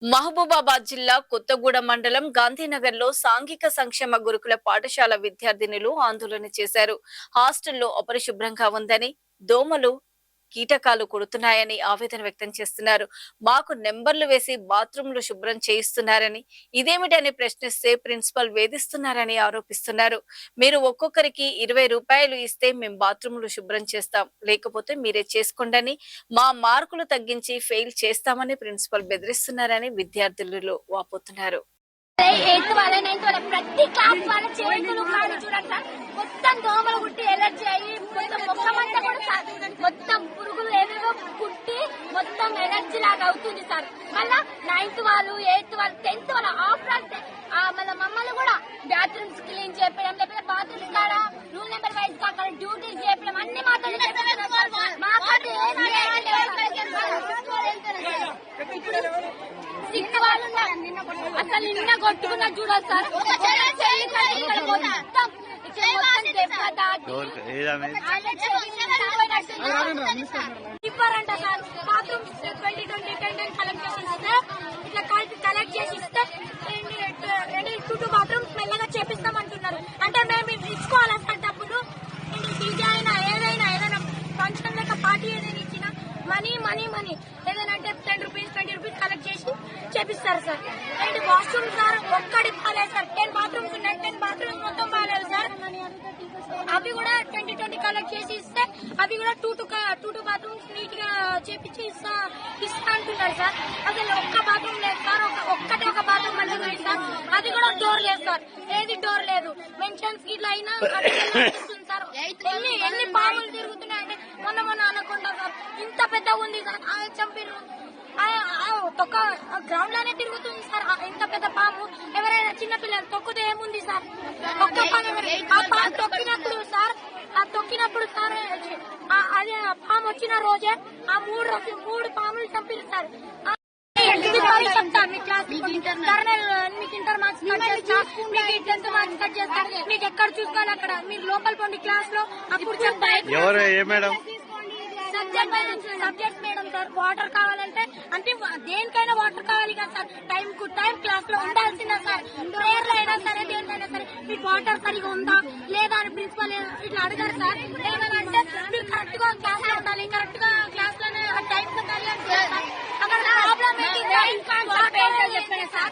మహబూబాబాద్ జిల్లా కొత్తగూడెం మండలం గాంధీనగర్ లో సాంఘిక సంక్షేమ గురుకుల పాఠశాల విద్యార్థినులు ఆందోళన చేశారు. హాస్టల్లో అపరిశుభ్రంగా ఉందని, దోమలు కీటకాలు కుడుతున్నాయని ఆవేదన వ్యక్తం చేస్తున్నారు. మాకు నెంబర్లు వేసి బాత్రూంలు శుభ్రం చేయిస్తున్నారని, ఇదేమిటని ప్రశ్నిస్తే ప్రిన్సిపల్ వేధిస్తున్నారని ఆరోపిస్తున్నారు. మీరు ఒక్కొక్కరికి 20 రూపాయలు ఇస్తే మేం బాత్రూంలు శుభ్రం చేస్తాం, లేకపోతే మీరే చేసుకోండని, మా మార్కులు తగ్గించి ఫెయిల్ చేస్తామని ప్రిన్సిపల్ బెదిరిస్తున్నారని విద్యార్థులు వాపోతున్నారు. ప్రతి క్లాస్ వాళ్ళ చేతులు కాదు చూడండి సార్, మొత్తం దోమలు కుట్టి ఎలర్జీ అయ్యి మొత్తం ముఖమంతా కూడా మొత్తం పురుగులు ఏవేవో కుట్టి మొత్తం ఎలర్జీ లాగా అవుతుంది సార్. మళ్ళా 9th వాళ్ళు 8th వాళ్ళు 10th వాళ్ళు ఆఫ్టర్ మళ్ళీ మమ్మల్ని కూడా బాత్రూమ్స్ క్లీన్ చేయడం, లేకపోతే బాత్రూమ్స్ కాడ రూల్ నెంబర్ వైజ్ అక్కడ డ్యూటీలు చేయడం అన్ని మాతో అసలు నిన్న కొట్టుకున్నా చూడాలి సార్. ఇవ్వరంట సార్. బాత్రూమ్స్ 2020 టెండర్ కలెక్ట్ చేసి ఇస్తే ఇట్లా కలెక్ట్ చేసి ఇస్తే 2 బాత్రూమ్స్ మెల్లగా చేపిస్తామంటున్నారు. అంటే మేము ఇచ్చుకోవాలా సార్ డబ్బులు? డీజే అయినా ఏదైనా ఫంక్షన్ లేక పార్టీ ఏదైనా ఇచ్చినా మనీ ఏదైనా అంటే 10 రూపీస్ 20 రూపీస్ కలెక్ట్ చేసి చేపిస్తారు సార్. అండ్ వాష్రూమ్ సార్ ఒక్కడి బాగాలేదు సార్. 10 బాత్రూమ్స్ ఉన్నాయి, 10 బాత్రూమ్స్ మొత్తం బాగాలేదు సార్. అవి కూడా 2020 కలెక్ట్ చేసి ఇస్తే అవి కూడా 2 బాత్రూమ్స్ నీట్ గా చేపించి ఇస్తా అంటున్నారు సార్. అసలు ఒక్క బాత్రూమ్ లేదు సార్. ఒక బాత్రూమ్ మంచిగా ఉంది సార్, అది కూడా డోర్ లేదు సార్. ఏది డోర్ లేదు. మెన్షన్స్ ఇట్లా అయినా సార్. ఎన్ని పాములు తిరుగుతున్నాయంటే మొన్న అనుకుంటా సార్. ఇంత పెద్దగా ఉంది సార్. చంపిరు ఒక గ్రౌండ్ లోనే తిరుగుతుంది సార్. ఇంత పెద్ద పాము ఎవరైనా చిన్నపిల్లలు తొక్కుతే ఏముంది సార్? ఒక్క పాము తొక్కినప్పుడు సార్ అదే పాము వచ్చిన రోజే ఆ 3 పాములు చంపిరు సార్. చెప్తాను మీ క్లాస్ మీకు ఇంటర్ మార్క్స్ కట్ చేస్తా, మీకు 10th మార్క్స్ కట్ చేస్తా, మీకు ఎక్కడ చూసుకోవాలి అక్కడ మీరు లోపల పోండి క్లాస్ లో. అప్పుడు చెప్తా సబ్జెక్ట్ మేడం సార్. వాటర్ కావాలంటే అంటే దేనికైనా వాటర్ కావాలి కదా సార్. టైం క్లాస్ లో ఉండాల్సిందా సార్. ప్రేయర్ లో అయినా సరే దేనికైనా సరే మీకు వాటర్ సరిగా ఉందా లేదా అని ప్రిన్సిపల్ ఇట్లా అడగారు సార్. ఏమైనా అంటే మీరు కరెక్ట్ గా క్లాస్ లో ఉండాలి, కరెక్ట్ గా క్లాస్ లోనే టైం ఉండాలి అంటే అక్కడ ప్రాబ్లం ఏంటి? చెప్పాను సార్.